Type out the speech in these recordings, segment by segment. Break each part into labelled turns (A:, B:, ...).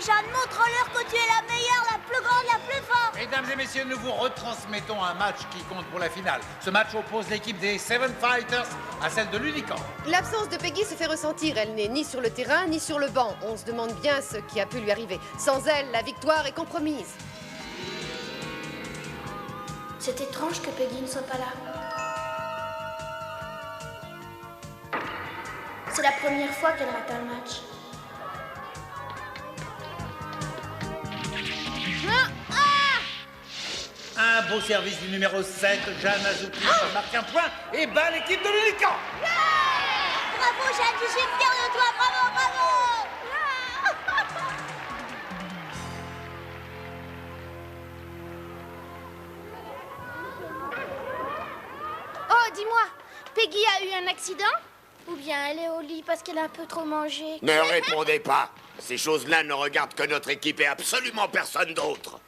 A: Jeanne, montre-leur que tu es la meilleure, la plus grande, la plus forte.
B: Mesdames et messieurs, nous vous retransmettons un match qui compte pour la finale. Ce match oppose l'équipe des Seven Fighters à celle de l'Unicorn.
C: L'absence de Peggy se fait ressentir. Elle n'est ni sur le terrain, ni sur le banc. On se demande bien ce qui a pu lui arriver. Sans elle, la victoire est compromise.
A: C'est étrange que Peggy ne soit pas là. C'est la première fois qu'elle rate un match.
B: Un beau service du numéro 7, Jeanne Azuki, qui marque un point et bat l'équipe de l'Unicorn.
A: Bravo Jeanne, je suis fière de toi, bravo, bravo. Oh, dis-moi, Peggy a eu un accident? Ou bien elle est au lit parce qu'elle a un peu trop mangé?
D: Ne répondez pas. Ces choses-là ne regardent que notre équipe et absolument personne d'autre.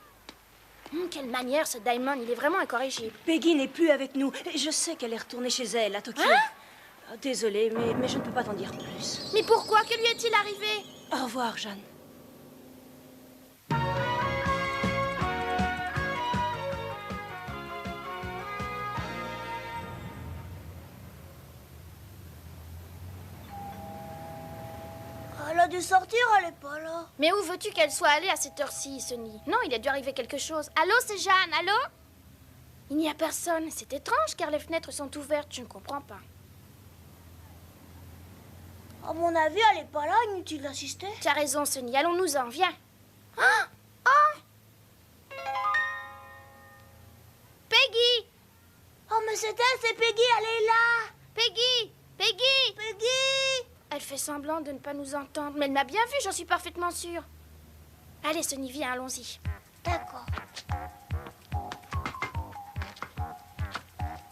A: Quelle manière, ce Diamond, il est vraiment incorrigible.
E: Peggy n'est plus avec nous. Je sais qu'elle est retournée chez elle, à Tokyo. Oh, désolée, mais je ne peux pas t'en dire plus.
A: Mais pourquoi? Que lui est-il arrivé?
E: Au revoir, Jeanne.
A: Elle a dû sortir, elle est pas là. Mais où veux-tu qu'elle soit allée à cette heure-ci, Sonny? Non, il a dû arriver quelque chose. Allô, c'est Jeanne, allô? Il n'y a personne. C'est étrange car les fenêtres sont ouvertes. Je ne comprends pas. À mon avis, elle est pas là, inutile d'assister. Tu as raison, Sonny. Allons-nous-en, viens. Ah! Oh! Peggy! Oh, mais c'est elle, c'est Peggy, elle est là! Peggy! Peggy! Peggy! Elle fait semblant de ne pas nous entendre, mais elle m'a bien vue, j'en suis parfaitement sûre. Allez, Sonny, viens, allons-y. D'accord.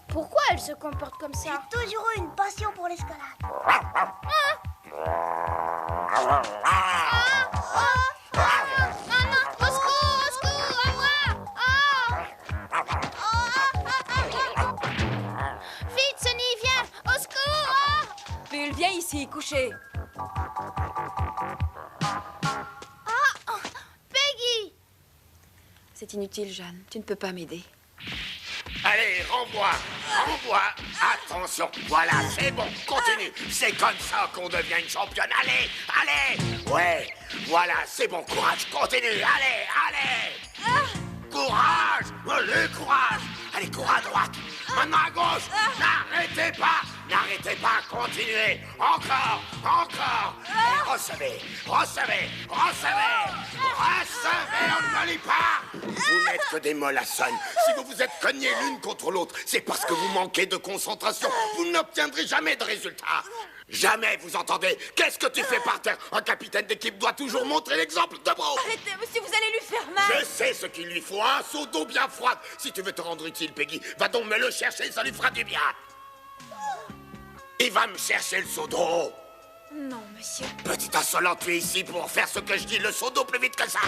A: Pourquoi elle se comporte comme ça? J'ai toujours eu une passion pour l'escalade. Non, au secours, à moi! Vite, Sonny, viens, au secours!
E: Bull, viens ici, coucher.
A: Peggy!
E: C'est inutile, Jeanne. Tu ne peux pas m'aider.
D: Allez, renvoie. Attention, voilà, c'est bon, continue. C'est comme ça qu'on devient une championne. Allez. Ouais, voilà, c'est bon, courage, continue. Allez. Courage. Allez, cours à droite. Maintenant à gauche. N'arrêtez pas, continuez. Encore. Recevez. On ne lit pas. Vous n'êtes que des mollassons. Si vous vous êtes cognés l'une contre l'autre, c'est parce que vous manquez de concentration. Vous n'obtiendrez jamais de résultat. Jamais, vous entendez? Qu'est-ce que tu fais par terre? Un capitaine d'équipe doit toujours montrer l'exemple. Debout!
E: Arrêtez, monsieur, vous allez lui faire mal.
D: Je sais ce qu'il lui faut, un seau d'eau bien froide. Si tu veux te rendre utile, Peggy, va donc me le chercher, ça lui fera du bien. Il va me chercher le seau d'eau.
E: Non, monsieur.
D: Petite insolente, tu es ici pour faire ce que je dis, le seau d'eau plus vite que ça.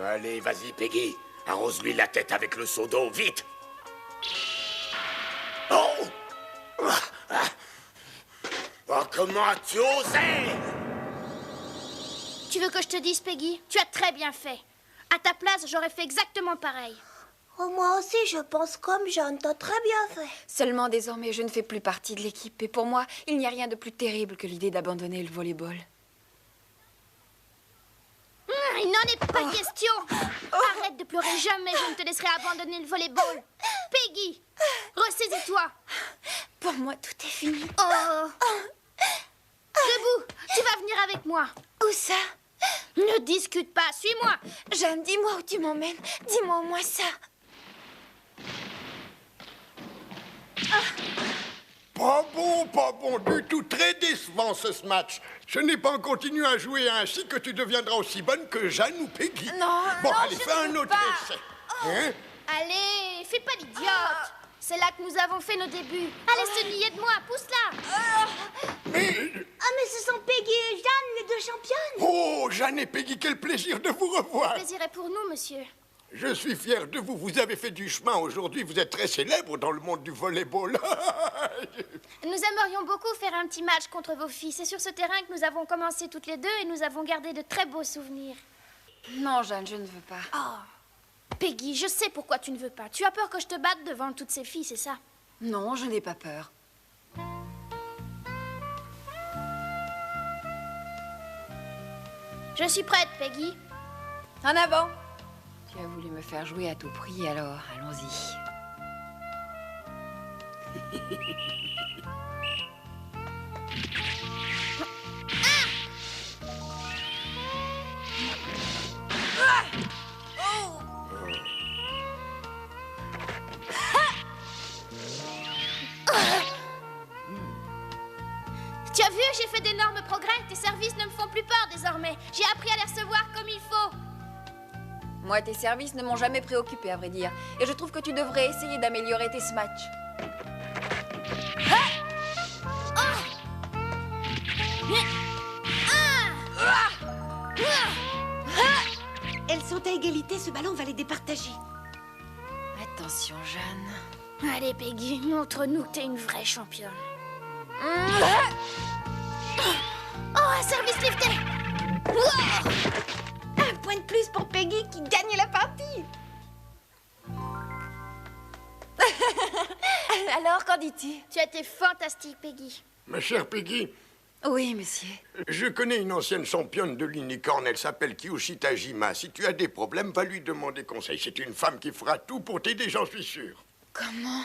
D: Allez, vas-y, Peggy. Arrose-lui la tête avec le seau d'eau, vite. Oh! Oh, comment as-tu osé?
A: Tu veux que je te dise, Peggy? Tu as très bien fait. À ta place, j'aurais fait exactement pareil. Oh, moi aussi, je pense comme Jeanne. T'as très bien fait.
F: Seulement désormais, je ne fais plus partie de l'équipe. Et pour moi, il n'y a rien de plus terrible que l'idée d'abandonner le volleyball.
A: Il n'en est pas question. Arrête de pleurer, jamais je ne te laisserai abandonner le volleyball. Peggy, ressaisis-toi.
F: Pour moi, tout est fini.
A: Oh. Debout, tu vas venir avec moi.
F: Où ça?
A: Ne discute pas, suis-moi.
F: Jeanne, dis-moi où tu m'emmènes. Dis-moi au moins ça.
G: Pas bon du tout. Très décevant ce match. Ce n'est pas en continuant à jouer ainsi que tu deviendras aussi bonne que Jeanne ou Peggy.
F: Non,
G: bon,
F: non,
G: allez,
F: je
G: fais
F: ne
G: un
F: veux
G: autre
F: pas.
G: essai. Hein?
A: Allez, fais pas l'idiote. C'est là que nous avons fait nos débuts. Allez, Sonny, aide-moi, pousse-la.
G: Mais...
A: Ah, mais ce sont Peggy et Jeanne, les deux championnes.
G: Oh, Jeanne et Peggy, quel plaisir de vous revoir.
A: Le plaisir est pour nous, monsieur.
G: Je suis fier de vous. Vous avez fait du chemin aujourd'hui. Vous êtes très célèbre dans le monde du volleyball.
A: Nous aimerions beaucoup faire un petit match contre vos filles. C'est sur ce terrain que nous avons commencé toutes les deux et nous avons gardé de très beaux souvenirs.
F: Non, Jeanne, je ne veux pas.
A: Oh, Peggy, je sais pourquoi tu ne veux pas. Tu as peur que je te batte devant toutes ces filles, c'est ça?
F: Non, je n'ai pas peur.
A: Je suis prête, Peggy.
F: En avant! Tu as voulu me faire jouer à tout prix, alors allons-y.
A: Tu as vu, j'ai fait d'énormes progrès. Tes services ne me font plus peur désormais. J'ai appris à les recevoir comme il faut.
F: Moi, tes services ne m'ont jamais préoccupé, à vrai dire. Et je trouve que tu devrais essayer d'améliorer tes smatchs.
C: Elles sont à égalité, ce ballon va les départager.
F: Attention, Jeanne.
A: Allez, Peggy, montre-nous que t'es une vraie championne. Oh, un service lifté!
C: Un point de plus pour Peggy qui gagne la partie.
F: Alors, qu'en dis-tu?
A: Tu as été fantastique, Peggy.
G: Ma chère Peggy,
F: Oui, monsieur.
G: je connais une ancienne championne de l'unicorn. Elle s'appelle Kyushi Tajima. Si tu as des problèmes, va lui demander conseil. C'est une femme qui fera tout pour t'aider, j'en suis sûr.
F: Comment?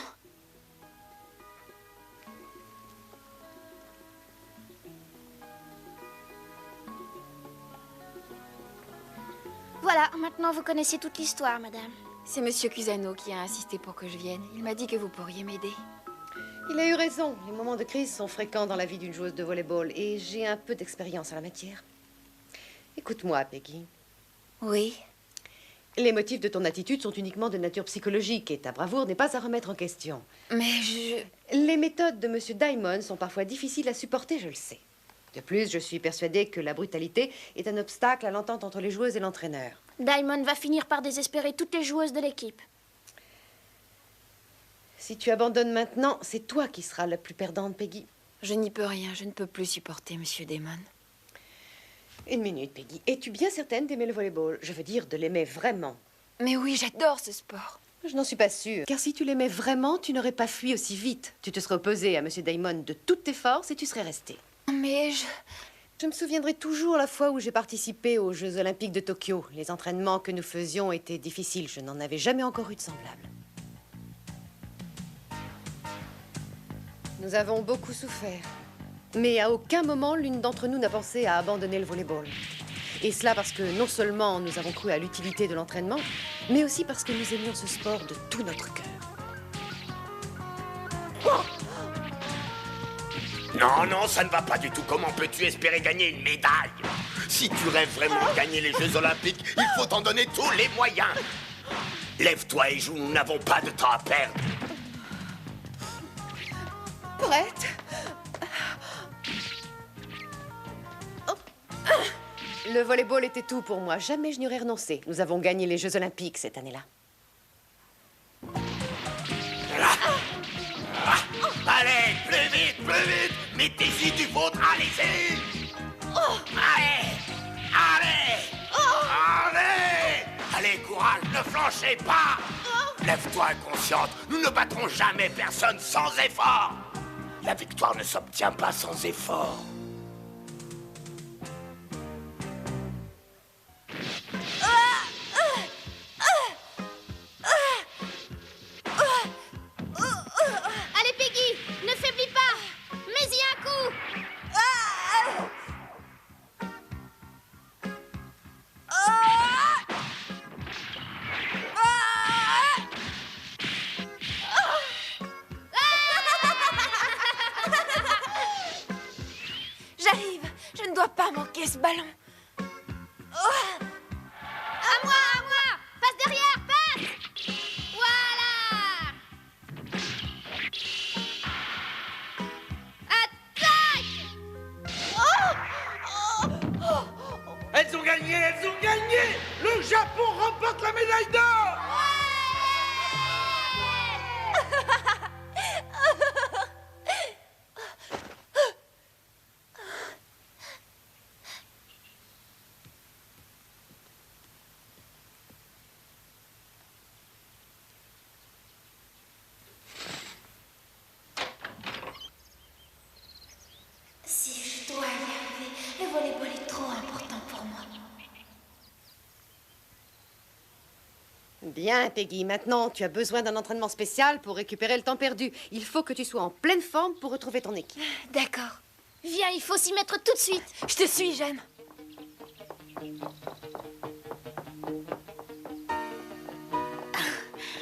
A: Voilà, maintenant vous connaissez toute l'histoire, madame.
F: C'est monsieur Cusano qui a insisté pour que je vienne. Il m'a dit que vous pourriez m'aider.
C: Il a eu raison. Les moments de crise sont fréquents dans la vie d'une joueuse de volleyball et j'ai un peu d'expérience en la matière. Écoute-moi, Peggy.
F: Oui.
C: Les motifs de ton attitude sont uniquement de nature psychologique et ta bravoure n'est pas à remettre en question.
F: Mais je...
C: Les méthodes de Monsieur Diamond sont parfois difficiles à supporter, je le sais. De plus, je suis persuadée que la brutalité est un obstacle à l'entente entre les joueuses et l'entraîneur.
A: Diamond va finir par désespérer toutes les joueuses de l'équipe.
C: Si tu abandonnes maintenant, c'est toi qui seras la plus perdante, Peggy.
F: Je n'y peux rien. Je ne peux plus supporter monsieur Damon.
C: Une minute, Peggy. Es-tu bien certaine d'aimer le volleyball? Je veux dire, de l'aimer vraiment.
F: Mais oui, j'adore ce sport.
C: Je n'en suis pas sûre. Car si tu l'aimais vraiment, tu n'aurais pas fui aussi vite. Tu te serais opposée à Monsieur Diamond de toutes tes forces et tu serais restée.
F: Mais
C: Je me souviendrai toujours la fois où j'ai participé aux Jeux Olympiques de Tokyo. Les entraînements que nous faisions étaient difficiles. Je n'en avais jamais encore eu de semblable. Nous avons beaucoup souffert. Mais à aucun moment, l'une d'entre nous n'a pensé à abandonner le volleyball. Et cela parce que non seulement nous avons cru à l'utilité de l'entraînement, mais aussi parce que nous aimions ce sport de tout notre cœur.
D: Non, non, ça ne va pas du tout. Comment peux-tu espérer gagner une médaille? Si tu rêves vraiment de gagner les Jeux Olympiques, il faut t'en donner tous les moyens. Lève-toi et joue, nous n'avons pas de temps à perdre.
C: Prête? Le volleyball était tout pour moi. Jamais je n'y aurais renoncé. Nous avons gagné les Jeux Olympiques cette année-là.
D: Allez, plus vite, mettez-y du vôtre, allez-y. Allez, allez, courage, ne flanchez pas. Lève-toi inconsciente, nous ne battrons jamais personne sans effort. La victoire ne s'obtient pas sans effort.
A: Allez, Peggy, ne faiblis pas. Mets-y un coup.
F: J'arrive. Je ne dois pas manquer ce ballon.
A: À moi. Passe derrière, passe. Voilà. Attaque.
B: Elles ont gagné, elles ont gagné!
H: gagné! Le Japon remporte la médaille d'or!
A: Si je dois y arriver, le volleyball est trop important pour moi.
C: Bien, Peggy, maintenant tu as besoin d'un entraînement spécial pour récupérer le temps perdu. Il faut que tu sois en pleine forme pour retrouver ton équipe.
F: D'accord.
A: Viens, il faut s'y mettre tout de suite.
F: Je te suis, Jeanne.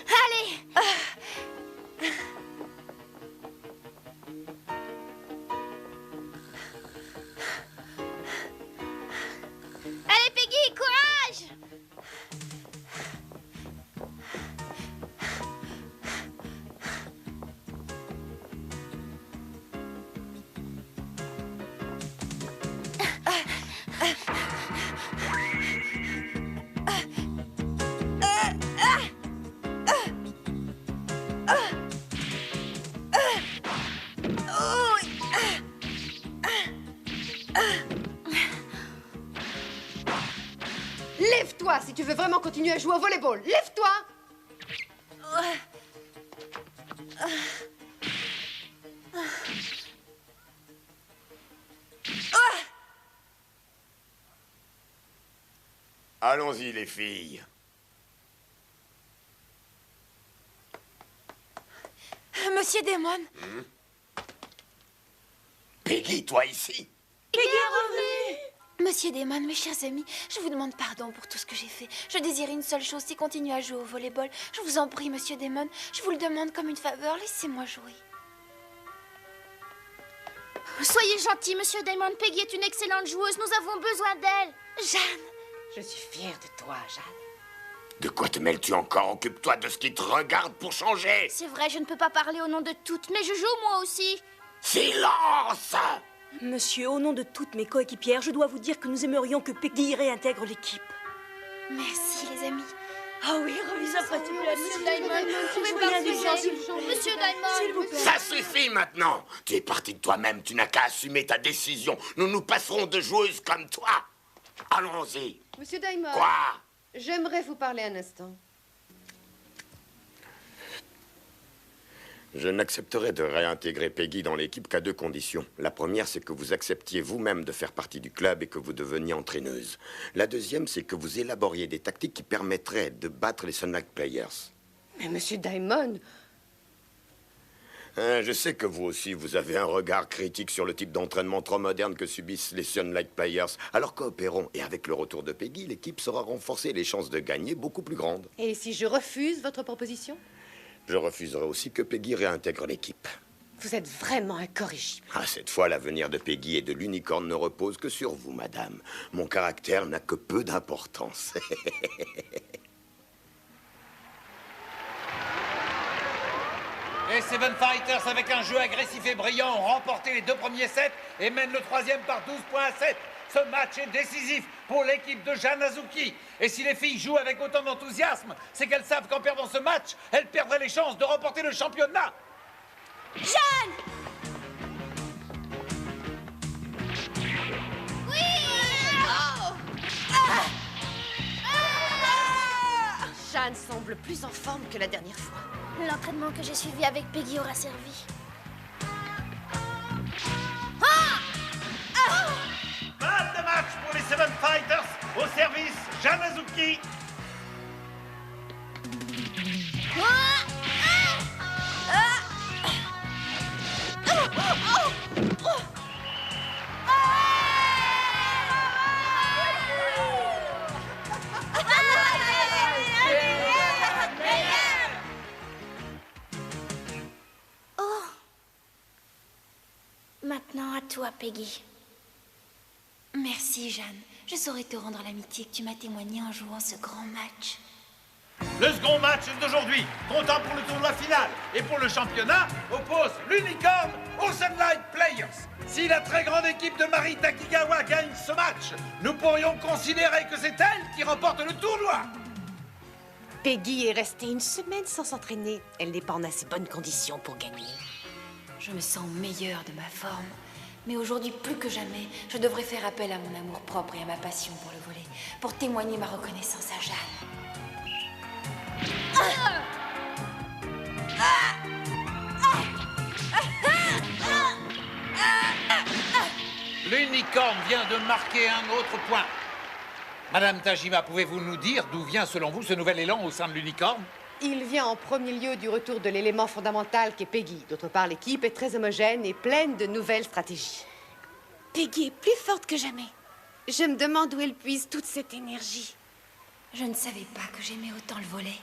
A: Allez! Allez, Peggy, courage!
C: Lève-toi si tu veux vraiment continuer à jouer au volleyball. Lève-toi!
D: Allons-y, les filles.
F: Monsieur Damon.
D: Peggy, toi ici?
F: Monsieur Damon, mes chers amis, je vous demande pardon pour tout ce que j'ai fait. Je désire une seule chose, c'est continuer à jouer au volleyball. Je vous en prie, monsieur Damon, je vous le demande comme une faveur, laissez-moi jouer.
A: Soyez gentil, monsieur Damon. Peggy est une excellente joueuse. Nous avons besoin d'elle.
F: Jeanne!
C: Je suis fière de toi, Jeanne.
D: De quoi te mêles-tu encore? Occupe-toi de ce qui te regarde pour changer.
A: C'est vrai, je ne peux pas parler au nom de toutes, mais je joue moi aussi.
D: Silence!
E: Monsieur, au nom de toutes mes coéquipières, je dois vous dire que nous aimerions que Peggy réintègre l'équipe.
F: Merci, les amis.
E: Ah oui, remise après tout la
A: Monsieur Diamond, vous pouvez pas refuser. Monsieur
E: S'il vous
A: Diamond.
E: plaît.
D: Ça suffit maintenant. Tu es parti de toi-même, tu n'as qu'à assumer ta décision. Nous nous passerons de joueuses comme toi. Allons-y.
C: Monsieur Diamond.
D: Quoi?
C: J'aimerais vous parler un instant.
D: Je n'accepterai de réintégrer Peggy dans l'équipe qu'à deux conditions. La première, c'est que vous acceptiez vous-même de faire partie du club et que vous deveniez entraîneuse. La deuxième, c'est que vous élaboriez des tactiques qui permettraient de battre les Sunlight Players.
C: Mais monsieur Diamond,
D: Je sais que vous aussi, vous avez un regard critique sur le type d'entraînement trop moderne que subissent les Sunlight Players. Alors coopérons, et avec le retour de Peggy, l'équipe sera renforcée et les chances de gagner beaucoup plus grandes.
C: et si je refuse votre proposition?
D: Je refuserai aussi que Peggy réintègre l'équipe.
C: Vous êtes vraiment incorrigible.
D: Ah, cette fois, l'avenir de Peggy et de l'unicorne ne repose que sur vous, madame. Mon caractère n'a que peu d'importance.
B: Les Seven Fighters, avec un jeu agressif et brillant, ont remporté les deux premiers sets et mènent le troisième par 12 points à 7. Ce match est décisif pour l'équipe de Jeanne Azuki. Et si les filles jouent avec autant d'enthousiasme, c'est qu'elles savent qu'en perdant ce match, elles perdraient les chances de remporter le championnat.
A: Jeanne! Oui!
C: Jeanne semble plus en forme que la dernière fois.
A: L'entraînement que j'ai suivi avec Peggy aura servi.
H: Balle de match pour les Seven Fighters. Au service, Jeanne Azuki.
A: Maintenant, à toi, Peggy.
F: Merci, Jeanne. Je saurai te rendre l'amitié que tu m'as témoignée en jouant ce grand match.
B: Le second match d'aujourd'hui, comptant pour le tournoi final et pour le championnat, oppose l'Unicorn aux Sunlight Players. Si la très grande équipe de Mari Takigawa gagne ce match, nous pourrions considérer que c'est elle qui remporte le tournoi.
C: Peggy est restée une semaine sans s'entraîner. Elle n'est pas en assez bonnes conditions pour gagner.
F: Je me sens meilleure de ma forme. Mais aujourd'hui, plus que jamais, je devrais faire appel à mon amour-propre et à ma passion pour le volley, pour témoigner ma reconnaissance à Jeanne.
B: L'Unicorn vient de marquer un autre point. Madame Tajima, pouvez-vous nous dire d'où vient, selon vous, ce nouvel élan au sein de l'Unicorn?
C: Il vient en premier lieu du retour de l'élément fondamental qu'est Peggy. D'autre part, l'équipe est très homogène et pleine de nouvelles stratégies.
F: Peggy est plus forte que jamais.
C: Je me demande où elle puise toute cette énergie.
F: Je ne savais pas que j'aimais autant le volley.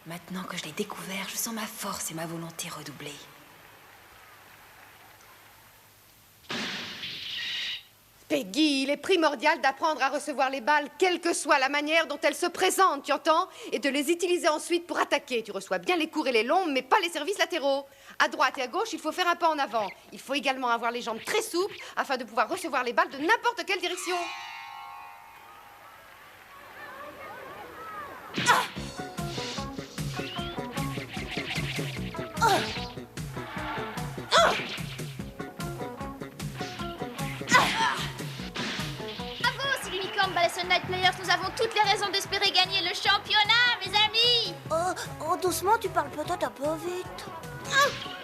F: Maintenant que je l'ai découvert, je sens ma force et ma volonté redoubler.
C: Peggy, il est primordial d'apprendre à recevoir les balles, quelle que soit la manière dont elles se présentent, tu entends? Et de les utiliser ensuite pour attaquer. Tu reçois bien les courts et les longs, mais pas les services latéraux. À droite et à gauche, il faut faire un pas en avant. Il faut également avoir les jambes très souples afin de pouvoir recevoir les balles de n'importe quelle direction.
A: Bat les Sunlight Players, nous avons toutes les raisons d'espérer gagner le championnat, mes amis.
E: Oh, doucement, tu parles peut-être un peu vite.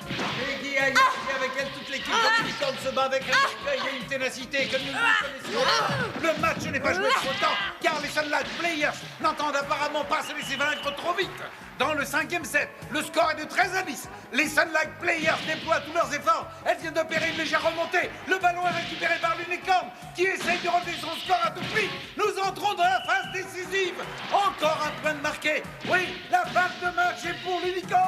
B: Peggy Ayaz et avec elle toute l'équipe de l'Unicorn se bat avec un orgueil et une ténacité que nous ne connaissions pas. Le match n'est pas joué trop temps, car les Sunlight Players n'entendent apparemment pas se laisser vaincre trop vite. Dans le 5e set, le score est de 13-10. Les Sunlight Players déploient tous leurs efforts. Elles viennent d'opérer une légère remontée. Le ballon est récupéré par l'Unicorn, qui essaye de relever son score à tout prix. Nous entrons dans la phase décisive. Encore un point de marqué. Oui, la phase de match est pour l'Unicorn.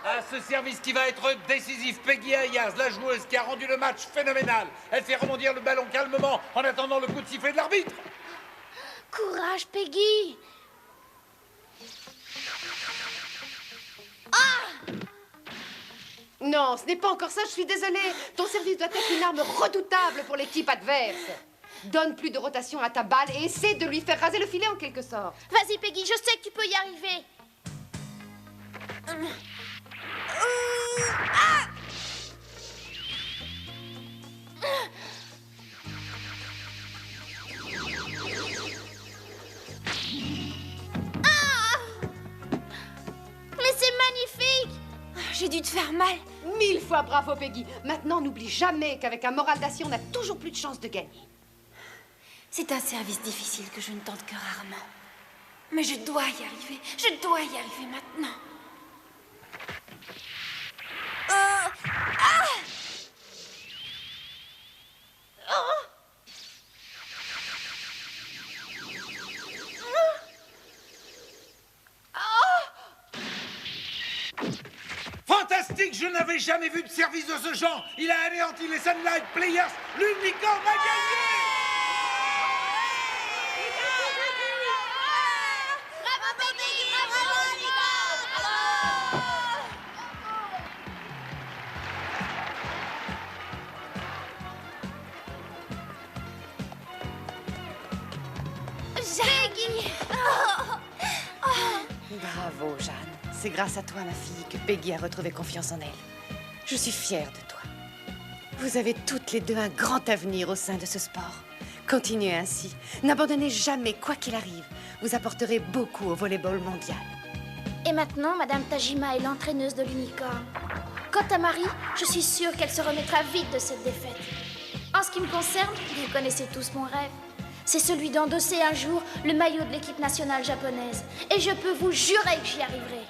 B: À ce service qui va être décisif, Peggy Ayaz, la joueuse qui a rendu le match phénoménal. Elle fait rebondir le ballon calmement en attendant le coup de sifflet de l'arbitre.
A: Courage, Peggy.
C: Non, ce n'est pas encore ça, je suis désolée. Ton service doit être une arme redoutable pour l'équipe adverse. Donne plus de rotation à ta balle et essaie de lui faire raser le filet en quelque sorte.
A: Vas-y, Peggy, je sais que tu peux y arriver. Mais c'est magnifique.
F: J'ai dû te faire mal.
C: 1000 fois bravo, Peggy. Maintenant, n'oublie jamais qu'avec un moral d'acier, on a toujours plus de chances de gagner.
F: C'est un service difficile que je ne tente que rarement. Mais je dois y arriver. Je dois y arriver maintenant.
B: Fantastique, je n'avais jamais vu de service de ce genre. Il a anéanti les Sunlight Players. L'Unicorn a gagné.
A: Bravo, Peggy. Bravo, Peggy.
C: Bravo, Jeanne. C'est grâce à toi, ma fille, que Peggy a retrouvé confiance en elle. Je suis fière de toi. Vous avez toutes les deux un grand avenir au sein de ce sport. Continuez ainsi. N'abandonnez jamais, quoi qu'il arrive. Vous apporterez beaucoup au volleyball mondial.
A: Et maintenant, Madame Tajima est l'entraîneuse de l'Unicorn. Quant à Marie, je suis sûre qu'elle se remettra vite de cette défaite. En ce qui me concerne, vous connaissez tous mon rêve. C'est celui d'endosser un jour le maillot de l'équipe nationale japonaise. Et je peux vous jurer que j'y arriverai.